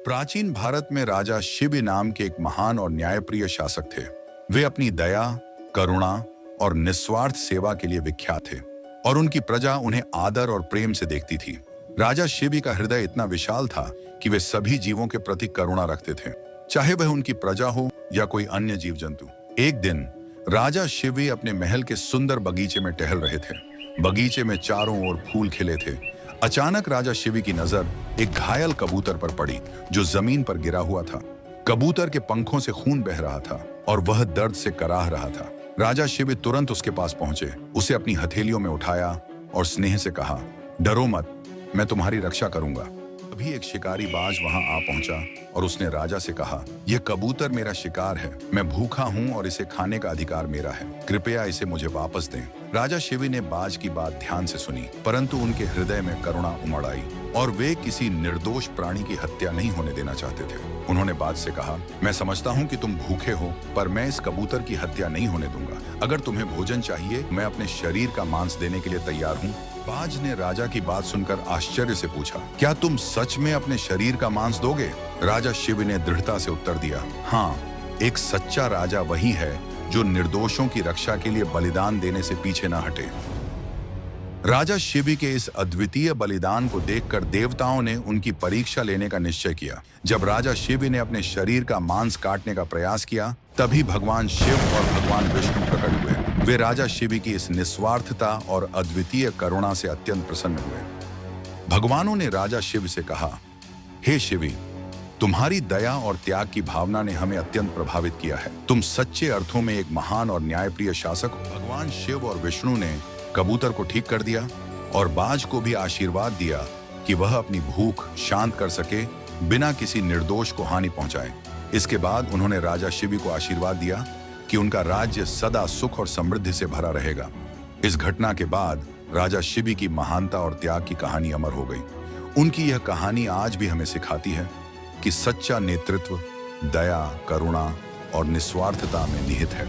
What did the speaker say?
प्राचीन भारत में राजा शिबी नाम के एक महान और न्यायप्रिय शासक थे। वे अपनी दया, करुणा और निस्वार्थ सेवा के लिए विख्यात थे और उनकी प्रजा उन्हें आदर और प्रेम से देखती थी। राजा शिबी का हृदय इतना विशाल था कि वे सभी जीवों के प्रति करुणा रखते थे, चाहे वह उनकी प्रजा हो या कोई अन्य जीव जंतु। एक दिन राजा शिबी अपने महल के सुंदर बगीचे में टहल रहे थे। बगीचे में चारों ओर फूल खिले थे। अचानक राजा शिबी की नजर एक घायल कबूतर पर पड़ी जो जमीन पर गिरा हुआ था। कबूतर के पंखों से खून बह रहा था और वह दर्द से कराह रहा था। राजा शिबी तुरंत उसके पास पहुंचे, उसे अपनी हथेलियों में उठाया और स्नेह से कहा, डरो मत, मैं तुम्हारी रक्षा करूंगा। तभी एक शिकारी बाज वहां आ पहुंचा और उसने राजा से कहा, यह कबूतर मेरा शिकार है, मैं भूखा हूं और इसे खाने का अधिकार मेरा है, कृपया इसे मुझे वापस दें। राजा शिबी ने बाज की बात ध्यान से सुनी, परंतु उनके हृदय में करुणा उमड़ आई और वे किसी निर्दोष प्राणी की हत्या नहीं होने देना चाहते थे। उन्होंने बाज से कहा, मैं समझता हूं कि तुम भूखे हो, पर मैं इस कबूतर की हत्या नहीं होने दूंगा। अगर तुम्हें भोजन चाहिए, मैं अपने शरीर का मांस देने के लिए तैयार हूं। बाज ने राजा की बात सुनकर आश्चर्य से पूछा, क्या तुम सच में अपने शरीर का मांस दोगे? राजा शिबी ने दृढ़ता से उत्तर दिया, हाँ, एक सच्चा राजा वही है जो निर्दोषों की रक्षा के लिए बलिदान देने से पीछे न हटे। राजा शिबी के इस अद्वितीय बलिदान को देखकर देवताओं ने उनकी परीक्षा लेने का निश्चय किया। जब राजा शिबी ने अपने शरीर का मांस काटने का प्रयास किया, तभी भगवान शिव और भगवान विष्णु प्रकट हुए। वे राजा शिबी की इस निस्वार्थता और अद्वितीय करुणा से अत्यंत प्रसन्न हुए। भगवानों ने राजा शिव से कहा, हे शिवी, तुम्हारी दया और त्याग की भावना ने हमें अत्यंत प्रभावित किया है। तुम सच्चे अर्थों में एक महान और न्यायप्रिय शासक हो। भगवान शिव और विष्णु ने कबूतर को ठीक कर दिया और बाज को भी आशीर्वाद दिया कि वह अपनी भूख शांत कर सके बिना किसी निर्दोष को हानि पहुंचाए। इसके बाद उन्होंने राजा शिबी को आशीर्वाद दिया कि उनका राज्य सदा सुख और समृद्धि से भरा रहेगा। इस घटना के बाद राजा शिबी की महानता और त्याग की कहानी अमर हो गई। उनकी यह कहानी आज भी हमें सिखाती है कि सच्चा नेतृत्व दया, करुणा और निस्वार्थता में निहित है।